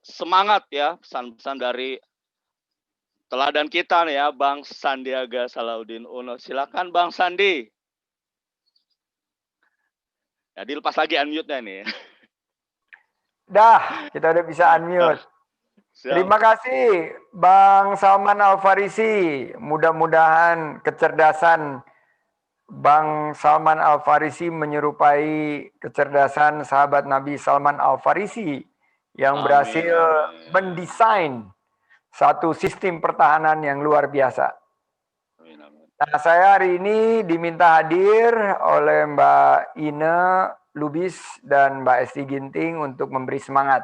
semangat ya, pesan-pesan dari teladan kita nih ya, Bang Sandiaga Salahuddin Uno. Silakan Bang Sandi. Ya, dilepas lagi unmute-nya nih. Dah, kita udah bisa unmute. Terima kasih Bang Salman Al-Farisi. Mudah-mudahan kecerdasan Bang Salman Al-Farisi menyerupai kecerdasan sahabat Nabi Salman Al-Farisi yang berhasil mendesain satu sistem pertahanan yang luar biasa. Nah, saya hari ini diminta hadir oleh Mbak Ine Lubis dan Mbak Esti Ginting untuk memberi semangat.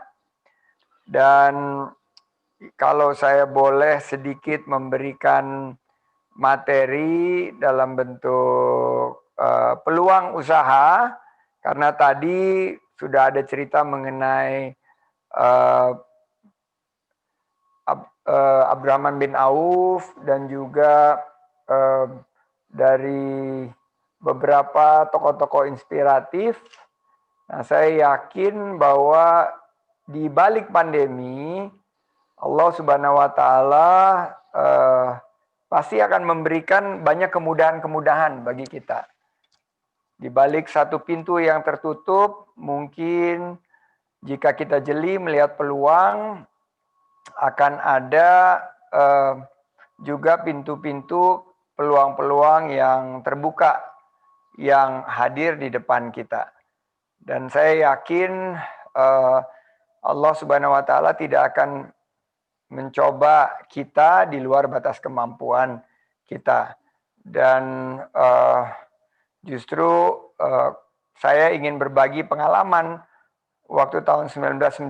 Dan kalau saya boleh sedikit memberikan materi dalam bentuk peluang usaha, karena tadi sudah ada cerita mengenai Abdurrahman bin Auf dan juga dari beberapa tokoh-tokoh inspiratif. Nah, saya yakin bahwa di balik pandemi, Allah Subhanahu wa Ta'ala pasti akan memberikan banyak kemudahan-kemudahan bagi kita. Di balik satu pintu yang tertutup, mungkin jika kita jeli melihat peluang, akan ada juga pintu-pintu peluang-peluang yang terbuka yang hadir di depan kita. Dan saya yakin Allah Subhanahu wa Ta'ala tidak akan mencoba kita di luar batas kemampuan kita. Dan justru saya ingin berbagi pengalaman waktu tahun 1997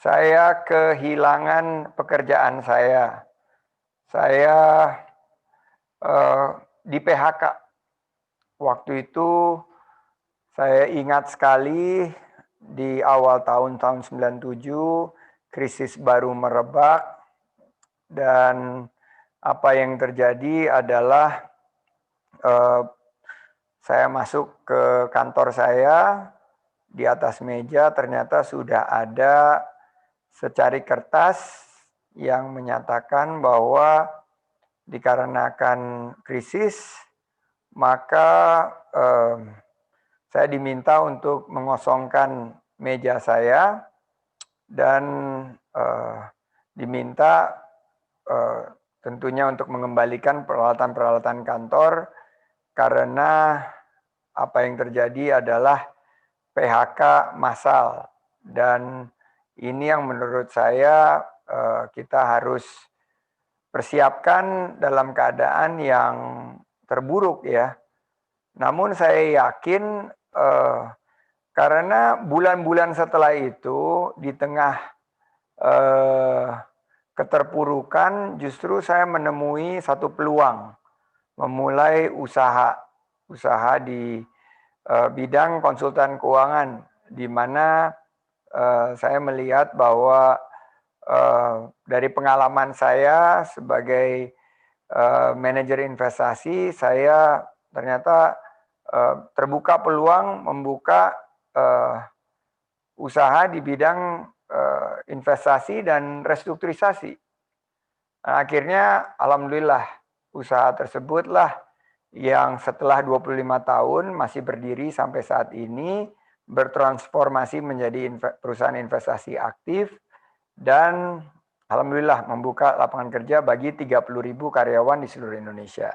saya kehilangan pekerjaan saya. Saya di PHK. Waktu itu saya ingat sekali di awal tahun 97 krisis baru merebak dan apa yang terjadi adalah saya masuk ke kantor saya, di atas meja ternyata sudah ada secari kertas yang menyatakan bahwa dikarenakan krisis, maka saya diminta untuk mengosongkan meja saya dan diminta tentunya untuk mengembalikan peralatan-peralatan kantor karena apa yang terjadi adalah PHK massal dan ini yang menurut saya kita harus persiapkan dalam keadaan yang terburuk ya. Namun saya yakin karena bulan-bulan setelah itu di tengah keterpurukan justru saya menemui satu peluang memulai usaha di bidang konsultan keuangan di mana saya melihat bahwa dari pengalaman saya sebagai manajer investasi, saya ternyata terbuka peluang membuka usaha di bidang investasi dan restrukturisasi. Nah, akhirnya alhamdulillah usaha tersebutlah yang setelah 25 tahun masih berdiri sampai saat ini bertransformasi menjadi perusahaan investasi aktif dan alhamdulillah membuka lapangan kerja bagi 30.000 karyawan di seluruh Indonesia.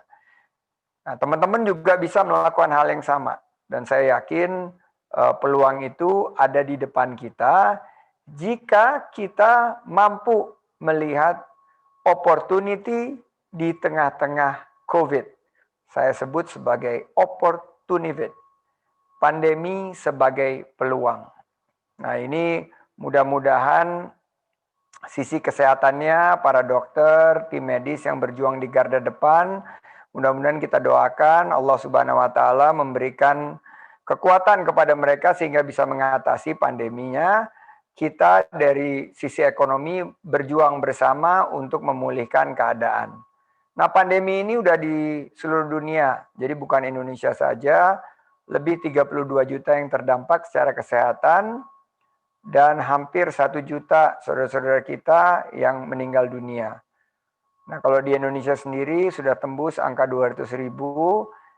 Nah, teman-teman juga bisa melakukan hal yang sama dan saya yakin peluang itu ada di depan kita jika kita mampu melihat opportunity di tengah-tengah COVID. Saya sebut sebagai opportunity. Pandemi sebagai peluang. Nah, ini mudah-mudahan sisi kesehatannya para dokter, tim medis yang berjuang di garda depan, mudah-mudahan kita doakan Allah Subhanahu wa Ta'ala memberikan kekuatan kepada mereka sehingga bisa mengatasi pandeminya. Kita dari sisi ekonomi berjuang bersama untuk memulihkan keadaan. Nah, pandemi ini udah di seluruh dunia, jadi bukan Indonesia saja, lebih 32 juta yang terdampak secara kesehatan, dan hampir 1 juta saudara-saudara kita yang meninggal dunia. Nah, kalau di Indonesia sendiri sudah tembus angka 200.000,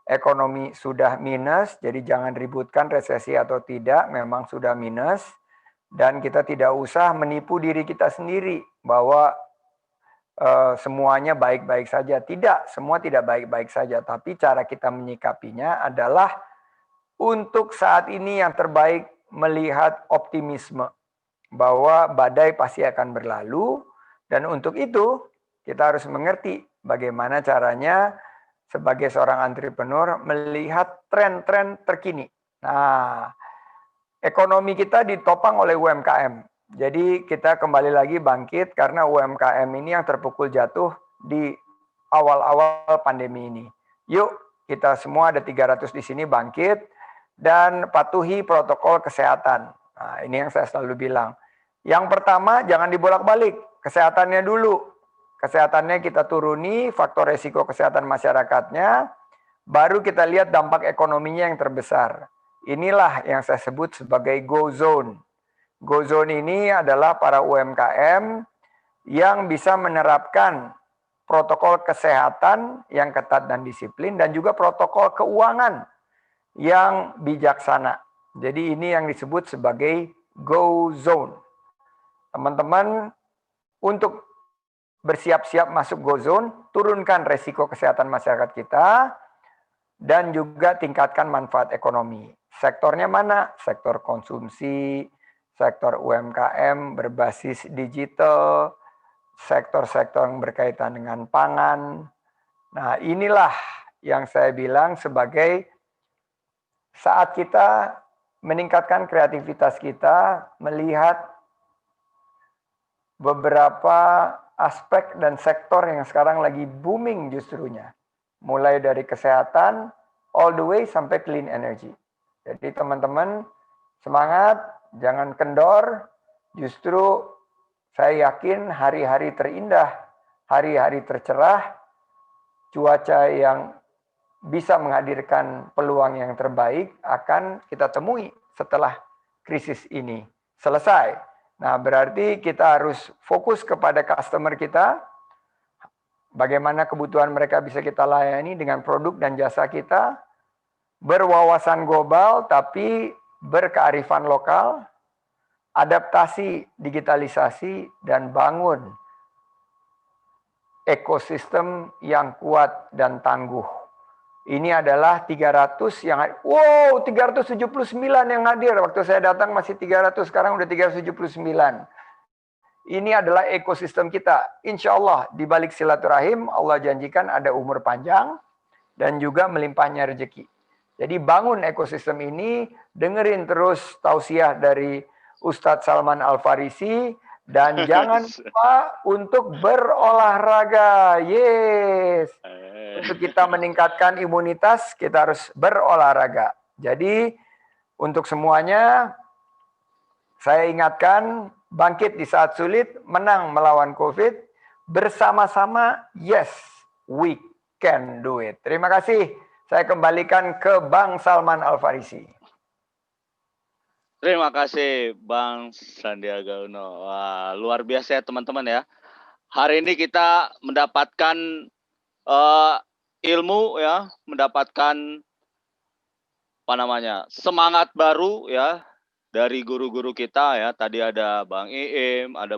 ekonomi sudah minus, jadi jangan ributkan resesi atau tidak, memang sudah minus. Dan kita tidak usah menipu diri kita sendiri bahwa semuanya baik-baik saja. Tidak, semua tidak baik-baik saja. Tapi cara kita menyikapinya adalah untuk saat ini yang terbaik melihat optimisme bahwa badai pasti akan berlalu, dan untuk itu kita harus mengerti bagaimana caranya sebagai seorang entrepreneur melihat tren-tren terkini. Nah, ekonomi kita ditopang oleh UMKM. Jadi kita kembali lagi bangkit karena UMKM ini yang terpukul jatuh di awal-awal pandemi ini. Yuk, kita semua ada 300 di sini bangkit dan patuhi protokol kesehatan. Nah, ini yang saya selalu bilang. Yang pertama, jangan dibolak-balik. Kesehatannya dulu. Kesehatannya kita turuni, faktor resiko kesehatan masyarakatnya, baru kita lihat dampak ekonominya yang terbesar. Inilah yang saya sebut sebagai Go Zone. Go Zone ini adalah para UMKM yang bisa menerapkan protokol kesehatan yang ketat dan disiplin, dan juga protokol keuangan yang bijaksana. Jadi ini yang disebut sebagai Go Zone. Teman-teman, untuk bersiap-siap masuk Go Zone, turunkan resiko kesehatan masyarakat kita, dan juga tingkatkan manfaat ekonomi. Sektornya mana? Sektor konsumsi, sektor UMKM berbasis digital, sektor-sektor yang berkaitan dengan pangan. Nah, inilah yang saya bilang sebagai saat kita meningkatkan kreativitas kita, melihat beberapa aspek dan sektor yang sekarang lagi booming justrunya. Mulai dari kesehatan, all the way sampai clean energy. Jadi teman-teman, semangat, jangan kendor. Justru saya yakin hari-hari terindah, hari-hari tercerah, cuaca yang bisa menghadirkan peluang yang terbaik akan kita temui setelah krisis ini selesai. Nah, berarti kita harus fokus kepada customer kita, bagaimana kebutuhan mereka bisa kita layani dengan produk dan jasa kita, berwawasan global tapi berkearifan lokal, adaptasi digitalisasi, dan bangun ekosistem yang kuat dan tangguh. Ini adalah 300 yang 379 yang hadir. Waktu saya datang masih 300, sekarang udah 379. Ini adalah ekosistem kita. Insya Allah di balik silaturahim Allah janjikan ada umur panjang dan juga melimpahnya rezeki. Jadi bangun ekosistem ini, dengerin terus tausiah dari Ustadz Salman Al-Farisi, dan jangan lupa untuk berolahraga. Yes. Untuk kita meningkatkan imunitas, kita harus berolahraga. Jadi untuk semuanya, saya ingatkan, bangkit di saat sulit, menang melawan COVID, bersama-sama, yes, we can do it. Terima kasih. Saya kembalikan ke Bang Salman Al-Farisi. Terima kasih Bang Sandiaga Uno. Wah, luar biasa ya teman-teman ya. Hari ini kita mendapatkan ilmu ya, mendapatkan semangat baru ya dari guru-guru kita ya. Tadi ada Bang Iim, ada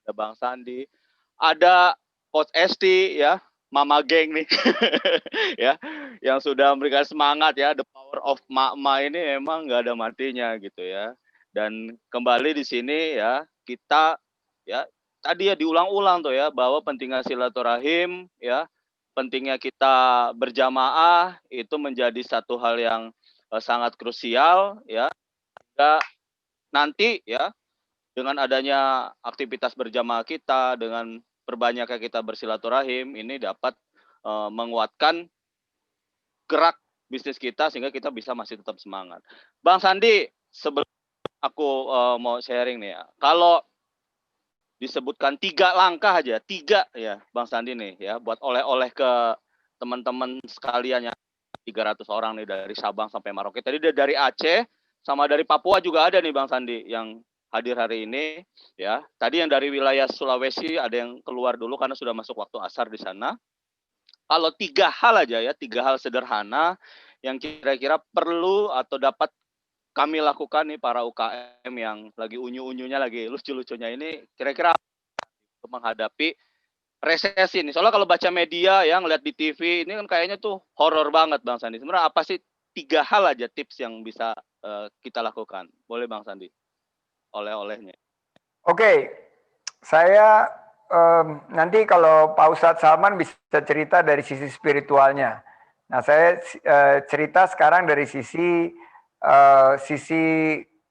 Bang Sandi, ada Coach Esti ya, Mama Geng nih ya, yang sudah memberikan semangat ya. The power of Mama ini emang nggak ada matinya gitu ya. Dan kembali di sini ya, kita ya tadi ya diulang-ulang tuh ya, bahwa pentingnya silaturahim ya, pentingnya kita berjamaah itu menjadi satu hal yang sangat krusial ya. Hingga nanti ya, dengan adanya aktivitas berjamaah kita, dengan perbanyaknya kita bersilaturahim, ini dapat menguatkan gerak bisnis kita sehingga kita bisa masih tetap semangat. Bang Sandi, sebelum aku mau sharing nih ya, kalau disebutkan 3 langkah aja, 3 ya Bang Sandi nih ya, buat oleh-oleh ke teman-teman sekalian yang 300 orang nih dari Sabang sampai Merauke. Tadi dari Aceh sama dari Papua juga ada nih Bang Sandi yang hadir hari ini ya. Tadi yang dari wilayah Sulawesi ada yang keluar dulu karena sudah masuk waktu asar di sana. Kalau 3 hal aja ya, 3 hal sederhana yang kira-kira perlu atau dapat kami lakukan nih para UKM yang lagi unyu-unyunya, lagi lucu-lucunya ini, kira-kira untuk menghadapi resesi nih. Soalnya kalau baca media ya, ngeliat di TV, ini kan kayaknya tuh horor banget Bang Sandi. Sebenarnya apa sih 3 hal aja tips yang bisa kita lakukan? Boleh Bang Sandi? Oleh-olehnya. Oke, saya nanti kalau Pak Ustadz Salman bisa cerita dari sisi spiritualnya. Nah, saya cerita sekarang dari sisi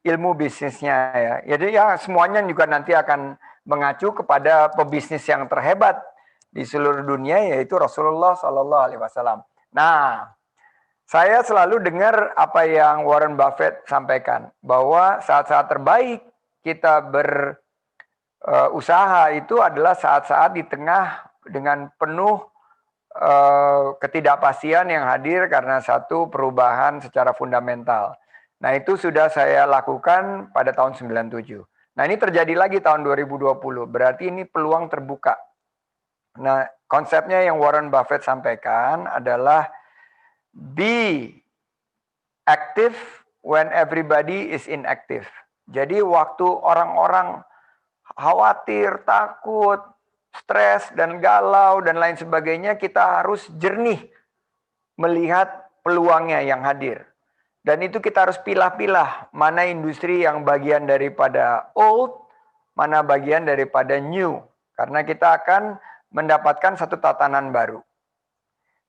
ilmu bisnisnya ya. Jadi ya semuanya juga nanti akan mengacu kepada pebisnis yang terhebat di seluruh dunia, yaitu Rasulullah Shallallahu Alaihi Wasallam. Nah, saya selalu dengar apa yang Warren Buffett sampaikan, bahwa saat-saat terbaik kita berusaha itu adalah saat-saat di tengah dengan penuh ketidakpastian yang hadir karena satu perubahan secara fundamental. Nah, itu sudah saya lakukan pada tahun 97. Nah, ini terjadi lagi tahun 2020. Berarti ini peluang terbuka. Nah, konsepnya yang Warren Buffett sampaikan adalah be active when everybody is inactive. Jadi waktu orang-orang khawatir, takut, stres, dan galau, dan lain sebagainya, kita harus jernih melihat peluangnya yang hadir. Dan itu kita harus pilah-pilah mana industri yang bagian daripada old, mana bagian daripada new. Karena kita akan mendapatkan satu tatanan baru.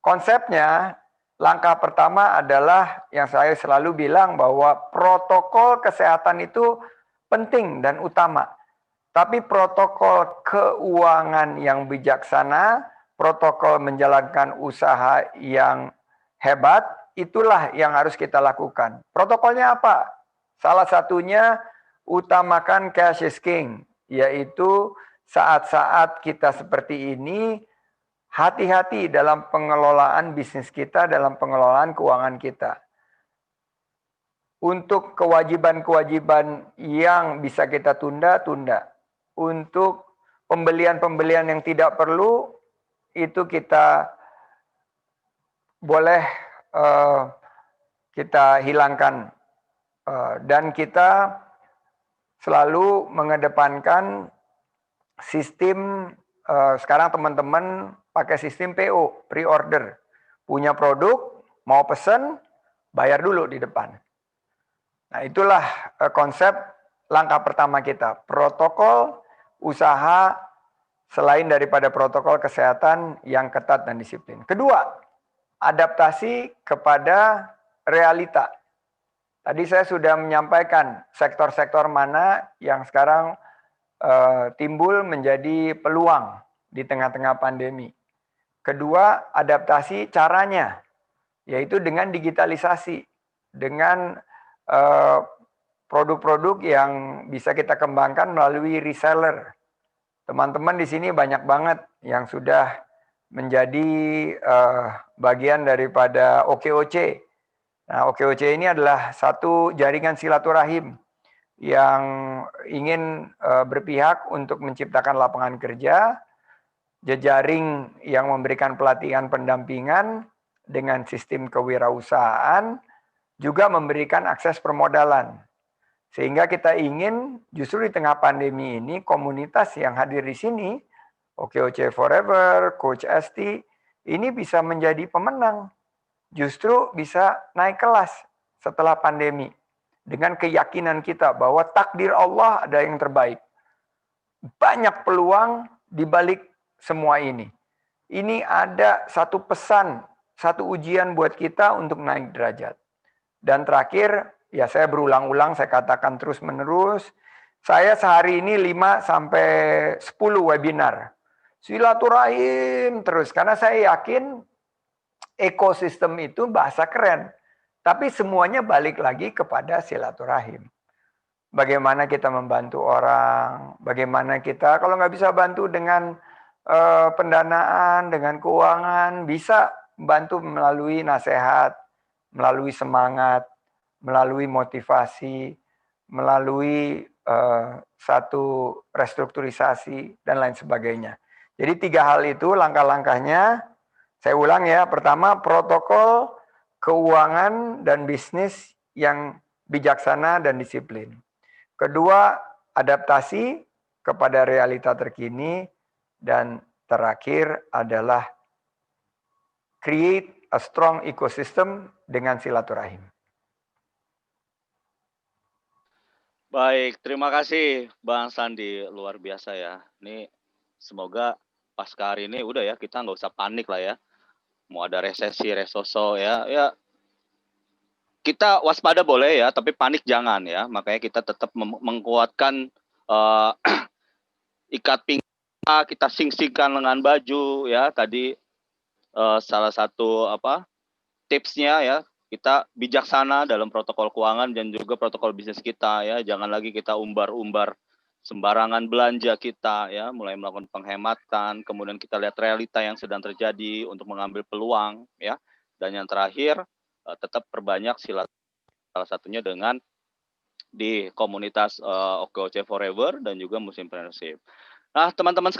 Konsepnya, langkah pertama adalah yang saya selalu bilang bahwa protokol kesehatan itu penting dan utama. Tapi protokol keuangan yang bijaksana, protokol menjalankan usaha yang hebat, itulah yang harus kita lakukan. Protokolnya apa? Salah satunya utamakan cash is king, yaitu saat-saat kita seperti ini, hati-hati dalam pengelolaan bisnis kita, dalam pengelolaan keuangan kita. Untuk kewajiban-kewajiban yang bisa kita tunda, tunda. Untuk pembelian-pembelian yang tidak perlu, itu kita boleh kita hilangkan. Dan kita selalu mengedepankan sistem, sekarang teman-teman pakai sistem PO, pre-order. Punya produk, mau pesen, bayar dulu di depan. Nah, itulah konsep langkah pertama kita. Protokol usaha selain daripada protokol kesehatan yang ketat dan disiplin. Kedua, adaptasi kepada realita. Tadi saya sudah menyampaikan sektor-sektor mana yang sekarang timbul menjadi peluang di tengah-tengah pandemi. Kedua, adaptasi caranya, yaitu dengan digitalisasi, dengan produk-produk yang bisa kita kembangkan melalui reseller. Teman-teman di sini banyak banget yang sudah menjadi bagian daripada OKOC. Nah, OKOC ini adalah satu jaringan silaturahim yang ingin berpihak untuk menciptakan lapangan kerja, jejaring yang memberikan pelatihan pendampingan dengan sistem kewirausahaan, juga memberikan akses permodalan. Sehingga kita ingin justru di tengah pandemi ini komunitas yang hadir di sini, OKOC Forever, Coach ST, ini bisa menjadi pemenang. Justru bisa naik kelas setelah pandemi. Dengan keyakinan kita bahwa takdir Allah ada yang terbaik. Banyak peluang di balik semua ini. Ini ada satu pesan, satu ujian buat kita untuk naik derajat. Dan terakhir, ya saya berulang-ulang, saya katakan terus-menerus, saya sehari ini 5 sampai 10 webinar. Silaturahim terus, karena saya yakin ekosistem itu bahasa keren. Tapi semuanya balik lagi kepada silaturahim. Bagaimana kita membantu orang, bagaimana kita, kalau nggak bisa bantu dengan pendanaan, dengan keuangan, bisa bantu melalui nasihat, melalui semangat, melalui motivasi, melalui satu restrukturisasi dan lain sebagainya. Jadi 3 hal itu langkah-langkahnya, saya ulang ya, pertama protokol keuangan dan bisnis yang bijaksana dan disiplin. Kedua, adaptasi kepada realita terkini, dan terakhir adalah create a strong ecosystem dengan silaturahim. Baik, terima kasih Bang Sandi, luar biasa ya. Ini semoga pasca hari ini udah ya, kita nggak usah panik lah ya. Mau ada resesi, resoso ya, ya kita waspada boleh ya, tapi panik jangan ya. Makanya kita tetap menguatkan ikat pinggang, kita sing-singkan lengan baju ya. Tadi salah satu tipsnya ya, kita bijaksana dalam protokol keuangan dan juga protokol bisnis kita ya. Jangan lagi kita umbar-umbar sembarangan belanja kita ya, mulai melakukan penghematan, kemudian kita lihat realita yang sedang terjadi untuk mengambil peluang ya. Dan yang terakhir tetap perbanyak salah satunya dengan di komunitas OKOC Forever dan juga Muslim Entrepreneurship. Nah, teman-teman